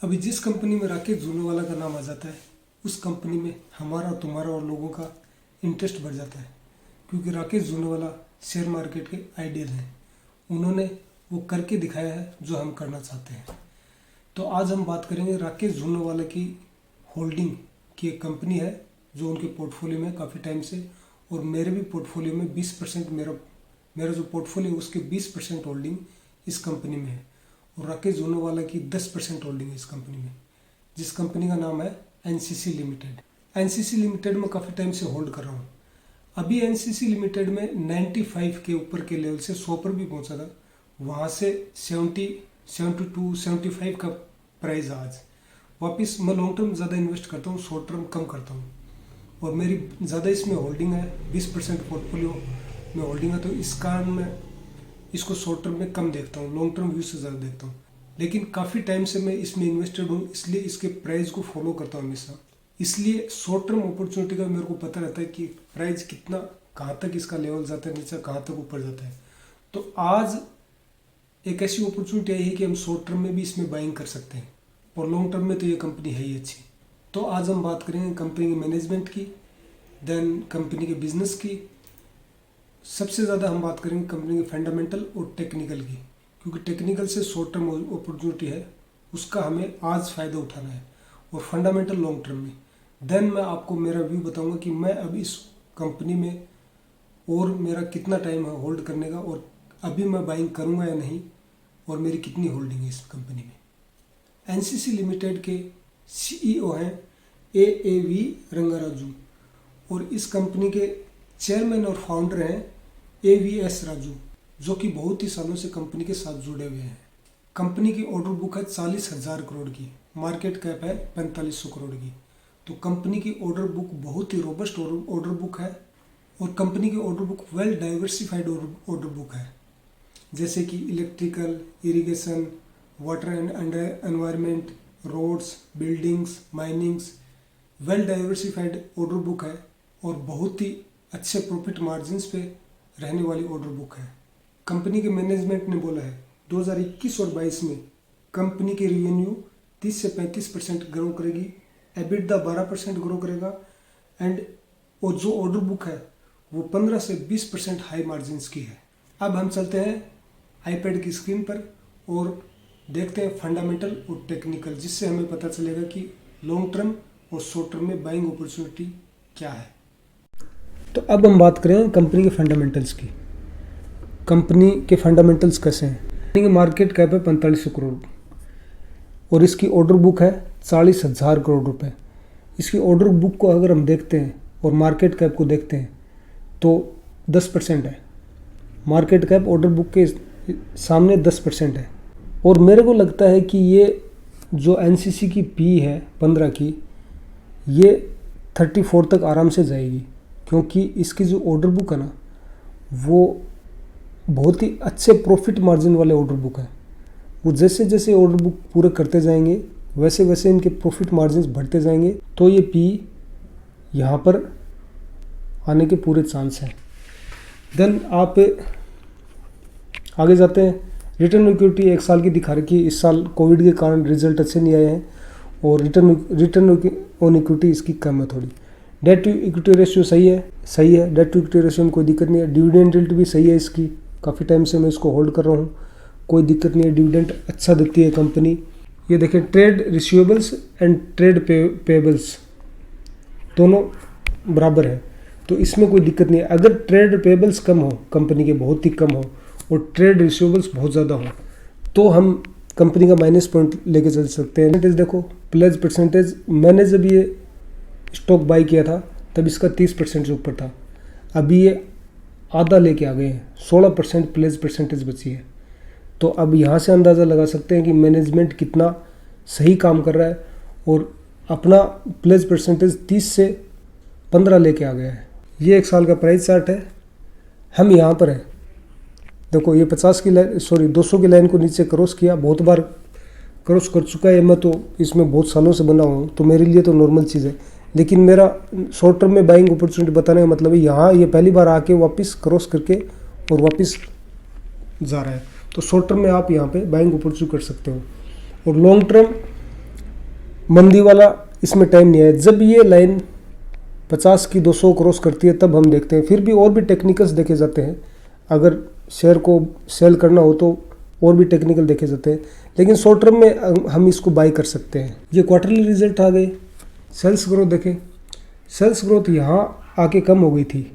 अभी जिस कंपनी में राकेश झूलेवाला का नाम आ जाता है उस कंपनी में हमारा तुम्हारा और लोगों का इंटरेस्ट बढ़ जाता है, क्योंकि राकेश झूलेवाला शेयर मार्केट के आइडियल हैं। उन्होंने वो करके दिखाया है जो हम करना चाहते हैं। तो आज हम बात करेंगे राकेश झूलेवाला की होल्डिंग की एक कंपनी है जो उनके पोर्टफोलियो में काफ़ी टाइम से, और मेरे भी पोर्टफोलियो में 20% मेरा जो पोर्टफोलियो उसके 20% होल्डिंग इस कंपनी में है, और राकेश झूलेवाला की 10% होल्डिंग है इस कंपनी में, जिस कंपनी का नाम है एनसीसी लिमिटेड। एनसीसी लिमिटेड में काफ़ी टाइम से होल्ड कर रहा हूँ। अभी एनसीसी लिमिटेड में 95 के ऊपर के लेवल से 100 पर भी पहुँचा था, वहाँ से 70, 72, 75 का प्राइस आज वापस। मैं लॉन्ग टर्म ज़्यादा इन्वेस्ट करता हूँ, शॉर्ट टर्म कम करता हूँ, और मेरी ज़्यादा इसमें होल्डिंग है, 20% पोर्टफोलियो में होल्डिंग है। तो इस कारण मैं इसको शॉर्ट टर्म में कम देखता हूँ, लॉन्ग टर्म व्यू से ज़्यादा देखता हूँ। लेकिन काफ़ी टाइम से मैं इसमें इन्वेस्टेड हूँ, इसलिए इसके प्राइस को फॉलो करता हूँ हमेशा। इसलिए शॉर्ट टर्म अपॉर्चुनिटी का मेरे को पता रहता है कि प्राइस कितना, कहाँ तक इसका लेवल जाता है, नीचे कहाँ तक ऊपर जाता है। तो आज एक ऐसी अपॉर्चुनिटी आई है कि हम शॉर्ट टर्म में भी इसमें बाइंग कर सकते हैं, और लॉन्ग टर्म में तो ये कंपनी है ही अच्छी। तो आज हम बात करेंगे कंपनी के मैनेजमेंट की, देन कंपनी के बिजनेस की। सबसे ज़्यादा हम बात करेंगे कंपनी के फंडामेंटल और टेक्निकल की, क्योंकि टेक्निकल से शॉर्ट टर्म अपॉर्चुनिटी है उसका हमें आज फ़ायदा उठाना है, और फंडामेंटल लॉन्ग टर्म में। देन मैं आपको मेरा व्यू बताऊंगा कि मैं अब इस कंपनी में और मेरा कितना टाइम है होल्ड करने का, और अभी मैं बाइंग करूंगा या नहीं, और मेरी कितनी होल्डिंग है इस कंपनी में। एनसीसी लिमिटेड के सीईओ हैं एवी रंगाराजू, और इस कंपनी के चेयरमैन और फाउंडर हैं एवीएस राजू, जो कि बहुत ही सालों से कंपनी के साथ जुड़े हुए हैं। कंपनी की ऑर्डर बुक है 40,000 करोड़ की, मार्केट कैप है 4500 करोड़ की। तो कंपनी की ऑर्डर बुक बहुत ही रोबस्ट ऑर्डर बुक है, और कंपनी की order book well diversified order book है, जैसे कि electrical, irrigation, water and environment, roads, buildings, minings. Well diversified order book है, और बहुत ही अच्छे प्रॉफिट मार्जिन्स पे रहने वाली ऑर्डर बुक है। कंपनी के मैनेजमेंट ने बोला है 2021 और 22 में कंपनी की रेवेन्यू 30 से 35% ग्रो करेगी, एबिटदा 12% ग्रो करेगा, और जो ऑर्डर बुक है वो 15 से 20% हाई मार्जिन्स की है। अब हम चलते हैं आईपैड की स्क्रीन पर और देखते हैं फंडामेंटल और टेक्निकल, जिससे हमें पता चलेगा कि लॉन्ग टर्म और शॉर्ट टर्म में बाइंग अपॉर्चुनिटी क्या है। तो अब हम बात करें कंपनी के फंडामेंटल्स की। कंपनी के फंडामेंटल्स कैसे हैं? कंपनी की मार्केट कैप है 4500 करोड़, और इसकी ऑर्डर बुक है 40,000 करोड़ रुपए। इसकी ऑर्डर बुक को अगर हम देखते हैं और मार्केट कैप को देखते हैं तो 10% है। मार्केट कैप ऑर्डर बुक के सामने 10% है, और मेरे को लगता है कि ये जो एनसीसी की पी है 15 की, ये 34 तक आराम से जाएगी, क्योंकि इसकी जो ऑर्डर बुक है ना वो बहुत ही अच्छे प्रॉफिट मार्जिन वाले ऑर्डर बुक है। वो जैसे जैसे ऑर्डर बुक पूरे करते जाएंगे वैसे वैसे इनके प्रॉफिट मार्जिन्स बढ़ते जाएंगे, तो ये पी यहाँ पर आने के पूरे चांस हैं। देन आप आगे जाते हैं। रिटर्न इक्विटी 1 साल की दिखा रखी है। इस साल कोविड के कारण रिजल्ट अच्छे नहीं आए हैं, और रिटर्न ऑन इक्विटी इसकी कम है थोड़ी। डेट टू इक्विटी रेशियो सही है। डेट टू इक्विटी रेशियो में कोई दिक्कत नहीं है। डिविडेंड यील्ड भी सही है इसकी, काफ़ी टाइम से मैं इसको होल्ड कर रहा हूँ, कोई दिक्कत नहीं है। डिविडेंड अच्छा देती है कंपनी। ये देखें, trade receivables and trade payables दोनों बराबर है, तो इसमें कोई दिक्कत नहीं है। अगर ट्रेड पेबल्स कम हो, कंपनी के बहुत ही कम हो, और ट्रेड रिसीवेबल्स बहुत ज़्यादा हो, तो हम कंपनी का माइनस पॉइंट लेके चल सकते हैं। परसेंटेज देखो, प्लेज परसेंटेज, मैंने जब ये स्टॉक बाई किया था तब इसका 30% से ऊपर था, अभी ये आधा लेके आ गए हैं, 16% प्लेज परसेंटेज बची है। तो अब यहाँ से अंदाज़ा लगा सकते हैं कि मैनेजमेंट कितना सही काम कर रहा है, और अपना प्लेज परसेंटेज 30 से 15 लेके आ गया है। ये 1 साल का प्राइस चार्ट है। हम यहाँ पर हैं, देखो ये 200 की लाइन को नीचे क्रॉस किया, बहुत बार क्रॉस कर चुका है। मैं तो इसमें बहुत सालों से बना हूँ, तो मेरे लिए तो नॉर्मल चीज़ है। लेकिन मेरा शॉर्ट टर्म में बाइंग अपॉर्चुनिटी बताने का मतलब है यहाँ ये पहली बार आके वापस क्रॉस करके और वापस जा रहा है, तो शॉर्ट टर्म में आप यहाँ पे बाइंग अपॉर्चुनिटी कर सकते हो। और लॉन्ग टर्म मंदी वाला इसमें टाइम नहीं है। जब ये लाइन 50 की 200 क्रॉस करती है तब हम देखते हैं। फिर भी और भी टेक्निकल्स देखे जाते हैं, अगर शेयर को सेल करना हो तो और भी टेक्निकल देखे जाते हैं, लेकिन शॉर्ट टर्म में हम इसको बाई कर सकते हैं। ये क्वार्टरली रिजल्ट आ गए। सेल्स ग्रोथ देखें, सेल्स ग्रोथ यहाँ आके कम हो गई थी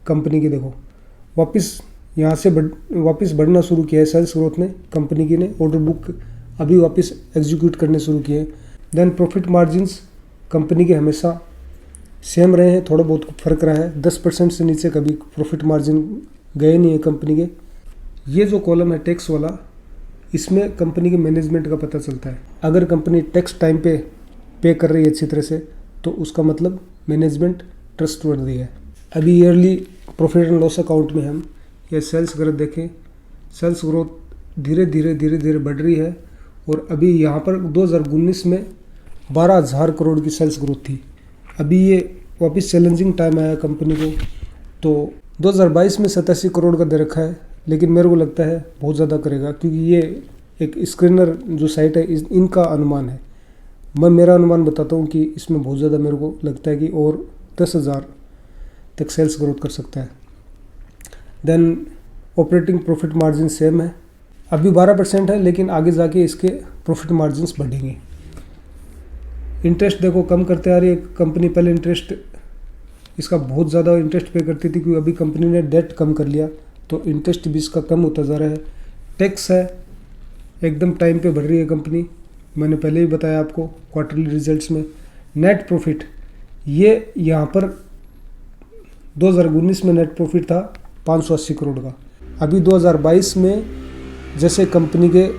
कंपनी की, देखो वापस यहाँ से वापस बढ़ना शुरू किया है सेल्स ग्रोथ ने, कंपनी की ने ऑर्डर बुक अभी वापस एग्जीक्यूट करने शुरू किए। देन प्रॉफिट मार्जिन्स कंपनी के हमेशा सेम रहे हैं, थोड़ा बहुत फर्क रहा है, 10% से नीचे कभी प्रॉफिट मार्जिन गए नहीं है कंपनी के। ये जो कॉलम है टैक्स वाला, इसमें कंपनी के मैनेजमेंट का पता चलता है। अगर कंपनी टैक्स टाइम पे कर रही है अच्छी तरह से तो उसका मतलब मैनेजमेंट ट्रस्टवर्दी है। अभी yearly profit and loss account में हम ये सेल्स ग्रोथ देखें, सेल्स ग्रोथ धीरे धीरे बढ़ रही है और अभी यहाँ पर 2019 में 12,000 करोड़ की सेल्स ग्रोथ थी। अभी ये वापस चैलेंजिंग टाइम आया कंपनी को, तो 2022 में 87 करोड़ का दे रखा है, लेकिन मेरे को लगता है बहुत ज़्यादा करेगा, क्योंकि ये एक स्क्रीनर जो साइट है इनका अनुमान है। मैं मेरा अनुमान बताता हूँ कि इसमें बहुत ज़्यादा मेरे को लगता है कि और 10,000 तक सेल्स ग्रोथ कर सकता है। Then operating profit margin same है, अभी 12% है, लेकिन आगे जाके इसके प्रॉफिट मार्जिन्स बढ़ेंगे। इंटरेस्ट देखो कम करते आ रही है कंपनी। पहले इंटरेस्ट इसका बहुत ज़्यादा इंटरेस्ट पे करती थी, क्योंकि अभी कंपनी ने डेट कम कर लिया तो इंटरेस्ट भी इसका कम होता जा रहा है। टैक्स है एकदम टाइम पे बढ़ रही है कंपनी, मैंने पहले ही बताया आपको क्वार्टरली रिजल्ट्स में। नेट प्रॉफिट ये यहाँ पर 2019 में नेट प्रॉफिट था 580 करोड़ का। अभी 2022 में जैसे कंपनी के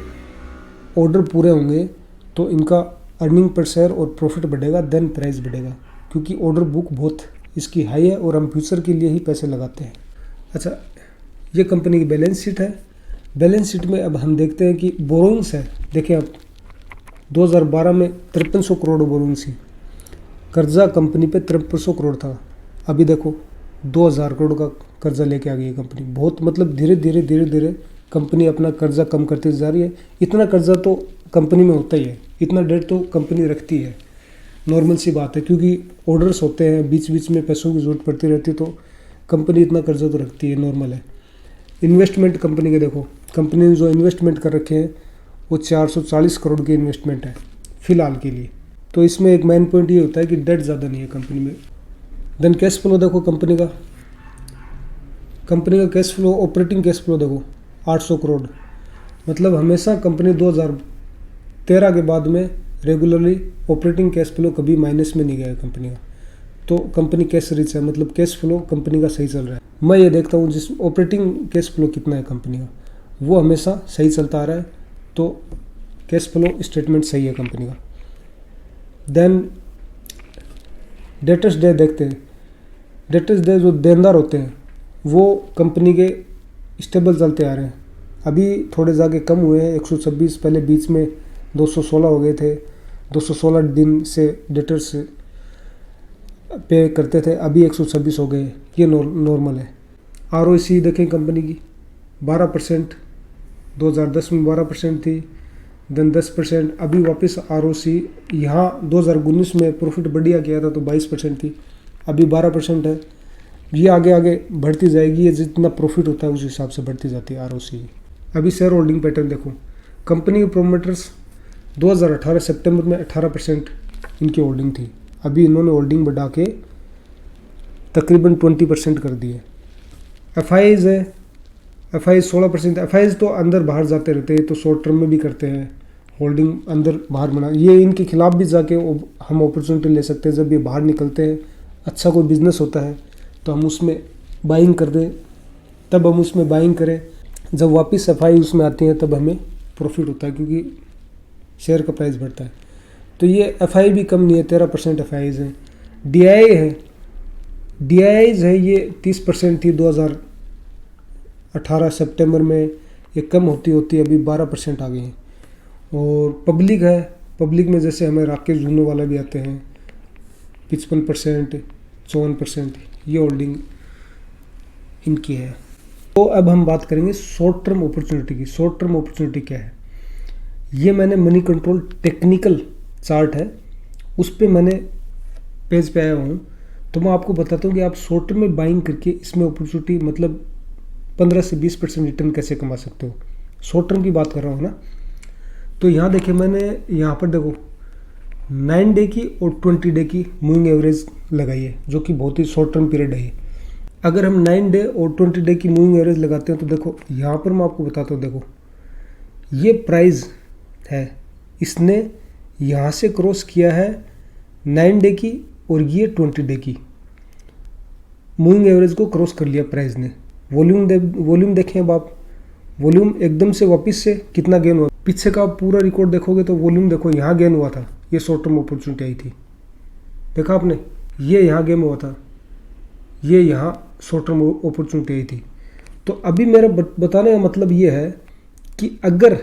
ऑर्डर पूरे होंगे तो इनका अर्निंग पर शेयर और प्रॉफिट बढ़ेगा, देन प्राइस बढ़ेगा, क्योंकि ऑर्डर बुक बहुत इसकी हाई है और हम फ्यूचर के लिए ही पैसे लगाते हैं। अच्छा, ये कंपनी की बैलेंस शीट है। बैलेंस शीट में अब हम देखते हैं कि बोरोइंग्स है। देखिए अब 2012 में 5300 करोड़ बोरोइंग्स थी, कर्जा कंपनी पे 5300 करोड़ था। अभी देखो 2000 करोड़ का कर्जा लेके आ गई है कंपनी। बहुत मतलब धीरे धीरे कंपनी अपना कर्जा कम करती जा रही है। इतना कर्जा तो कंपनी में होता ही है, इतना डेट तो कंपनी रखती है, नॉर्मल सी बात है, क्योंकि ऑर्डर्स होते हैं, बीच बीच में पैसों की जरूरत पड़ती रहती है, तो कंपनी इतना कर्जा तो रखती है, नॉर्मल है। इन्वेस्टमेंट कंपनी के देखो, कंपनी ने जो इन्वेस्टमेंट कर रखे हैं वो 440 करोड़ की इन्वेस्टमेंट है फिलहाल के लिए। तो इसमें एक मेन पॉइंट ये होता है कि डेट ज़्यादा नहीं है कंपनी में। देन कैश फ्लो देखो कंपनी का cash flow, operating cash flow देखो 800 करोड़। मतलब हमेशा कंपनी 2013 के बाद में रेगुलरली ऑपरेटिंग कैश फ्लो कभी माइनस में नहीं गया है कंपनी का। तो कंपनी कैश रिच है, मतलब कैश फ्लो कंपनी का सही चल रहा है। मैं ये देखता हूँ जिस ऑपरेटिंग कैश फ्लो कितना है कंपनी का, वो हमेशा सही चलता आ रहा है, तो कैश फ्लो स्टेटमेंट सही है कंपनी का। देन डेटर्स डे देखते हैं। डेटर्स डे जो देनदार होते हैं वो कंपनी के स्टेबल चलते आ रहे हैं। अभी थोड़े जाके कम हुए हैं, 126, पहले बीच में 216 हो गए थे। 216 दिन से डेटर्स पे करते थे, अभी 126 हो गए, ये नॉर्मल है। ROC देखें कंपनी की 12%, 2010 में 12% थी, देन 10%, अभी वापस ROC यहाँ 2019 में प्रॉफिट बढ़िया किया था तो 22% थी, अभी 12% है। ये आगे बढ़ती जाएगी, ये जितना प्रॉफिट होता है उस हिसाब से बढ़ती जाती है ROC। अभी शेयर होल्डिंग पैटर्न देखो, कंपनी के प्रोमोटर्स 2018 सितंबर में 18% इनकी होल्डिंग थी, अभी इन्होंने होल्डिंग बढ़ा के तकरीबन 20% कर दी है। FIs है, FIs 16%। FIs तो अंदर बाहर जाते रहते हैं, तो शॉर्ट टर्म में भी करते हैं होल्डिंग, अंदर बाहर बना। ये इनके खिलाफ भी जाके हम अपॉर्चुनिटी ले सकते हैं। जब ये बाहर निकलते हैं, अच्छा कोई बिजनेस होता है तो हम उसमें बाइंग कर दें, तब हम उसमें बाइंग करें। जब वापस FI उसमें आती है तब हमें प्रॉफिट होता है, क्योंकि शेयर का प्राइस बढ़ता है। तो ये FI भी कम नहीं है, 13% FIs हैं। DIIs है, ये 30% थी 2018 सितंबर में, ये कम होती अभी 12% आ गई हैं। और पब्लिक है, पब्लिक में जैसे हमें राकेश जूनोवाला भी आते हैं, 55%, 54%, ये होल्डिंग इनकी है। तो अब हम बात करेंगे शॉर्ट टर्म अपॉर्चुनिटी की। शॉर्ट टर्म अपॉर्चुनिटी क्या है? ये मैंने मनी कंट्रोल टेक्निकल चार्ट है, उस पर मैंने पेज पे आया हूँ। तो मैं आपको बताता हूँ कि आप शॉर्ट टर्म में बाइंग करके इसमें अपॉर्चुनिटी मतलब 15 से 20% रिटर्न कैसे कमा सकते हो। शॉर्ट टर्म की बात कर रहा हूँ ना। तो यहाँ देखिए, मैंने यहाँ पर देखो 9 डे की और 20 डे की मूविंग एवरेज लगाई है, जो कि बहुत ही शॉर्ट टर्म पीरियड है। अगर हम 9 डे और 20 डे की मूविंग एवरेज लगाते हैं तो देखो यहाँ पर मैं आपको बताता हूँ, देखो ये प्राइस है, इसने यहाँ से क्रॉस किया है 9 डे की और ये 20 डे की मूविंग एवरेज को क्रॉस कर लिया प्राइस ने। वॉल्यूम देखें अब आप, वॉल्यूम एकदम से वापस से कितना गेन हुआ। पीछे का पूरा रिकॉर्ड देखोगे तो वॉल्यूम देखो, यहाँ गेन हुआ था, ये शॉर्ट टर्म अपॉर्चुनिटी आई थी, देखा आपने, ये यहाँ गेन हुआ था, ये यहाँ शॉर्ट टर्म अपॉर्चुनिटी आई थी। तो अभी मेरा बताने का मतलब ये है कि अगर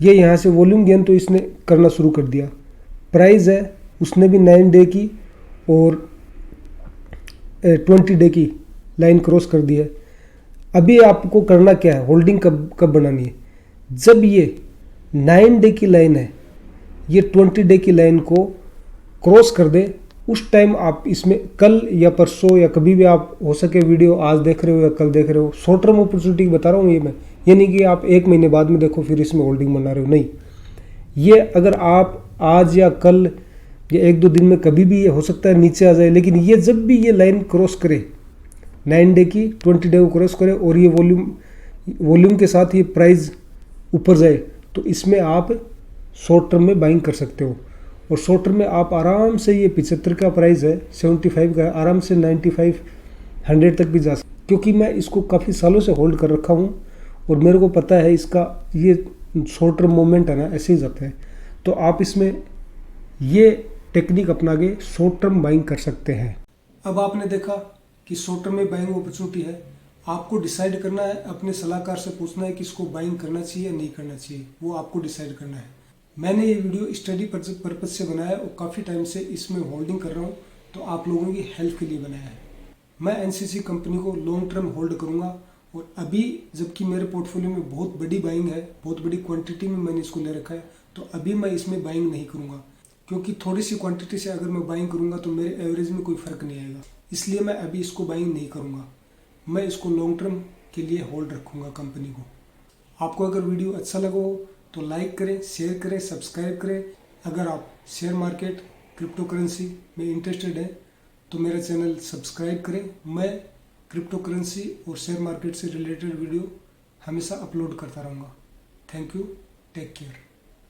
ये यहाँ से वॉल्यूम गेन तो इसने करना शुरू कर दिया, प्राइस है उसने भी 9 डे की और 20 डे की लाइन क्रॉस कर दी है। अभी आपको करना क्या है, होल्डिंग कब बनानी है, जब ये 9 डे की लाइन है ये 20 डे की लाइन को क्रॉस कर दे, उस टाइम आप इसमें कल या परसों या कभी भी आप हो सके वीडियो आज देख रहे हो या कल देख रहे हो, शॉर्ट टर्म अपॉर्चुनिटी बता रहा हूँ ये नहीं कि आप 1 महीने बाद में देखो फिर इसमें होल्डिंग बना रहे हो, नहीं। ये अगर आप आज या कल या 1-2 दिन में कभी भी ये हो सकता है नीचे आ जाए, लेकिन ये जब भी ये लाइन क्रॉस करे 9 डे की 20 डे को क्रॉस करे और ये वॉल्यूम के साथ ये प्राइस ऊपर जाए, तो इसमें आप शॉर्ट टर्म में बाइंग कर सकते हो। और शॉर्ट टर्म में आप आराम से, ये 75 का प्राइस है, 75 का, आराम से 95 100 तक भी जा सकते, क्योंकि मैं इसको काफ़ी सालों से होल्ड कर रखा हूँ और मेरे को पता है इसका ये शॉर्ट टर्म मोमेंट है ना, ऐसे ही जाता है। तो आप इसमें ये टेक्निक अपना के शॉर्ट टर्म बाइंग कर सकते हैं। अब आपने देखा कि शॉर्ट टर्म में बाइंग अपॉर्चुनिटी है, आपको डिसाइड करना है, अपने सलाहकार से पूछना है कि इसको बाइंग करना चाहिए या नहीं करना चाहिए, वो आपको डिसाइड करना है। मैंने ये वीडियो स्टडी पर्पज से बनाया और काफ़ी टाइम से इसमें होल्डिंग कर रहा हूँ, तो आप लोगों की हेल्प के लिए बनाया है। मैं एनसीसी कंपनी को लॉन्ग टर्म होल्ड करूँगा, और अभी जबकि मेरे पोर्टफोलियो में बहुत बड़ी बाइंग है, बहुत बड़ी क्वांटिटी में मैंने इसको ले रखा है, तो अभी मैं इसमें बाइंग नहीं करूँगा, क्योंकि थोड़ी सी क्वांटिटी से अगर मैं बाइंग करूँगा तो मेरे एवरेज में कोई फ़र्क नहीं आएगा, इसलिए मैं अभी इसको बाइंग नहीं करूँगा। मैं इसको लॉन्ग टर्म के लिए होल्ड रखूँगा कंपनी को। आपको अगर वीडियो अच्छा लगा हो तो लाइक करें, शेयर करें, सब्सक्राइब करें। अगर आप शेयर मार्केट, क्रिप्टो करेंसी में इंटरेस्टेड हैं तो मेरा चैनल सब्सक्राइब करें। मैं क्रिप्टो करेंसी और शेयर मार्केट से रिलेटेड वीडियो हमेशा अपलोड करता रहूँगा। Thank you, take care.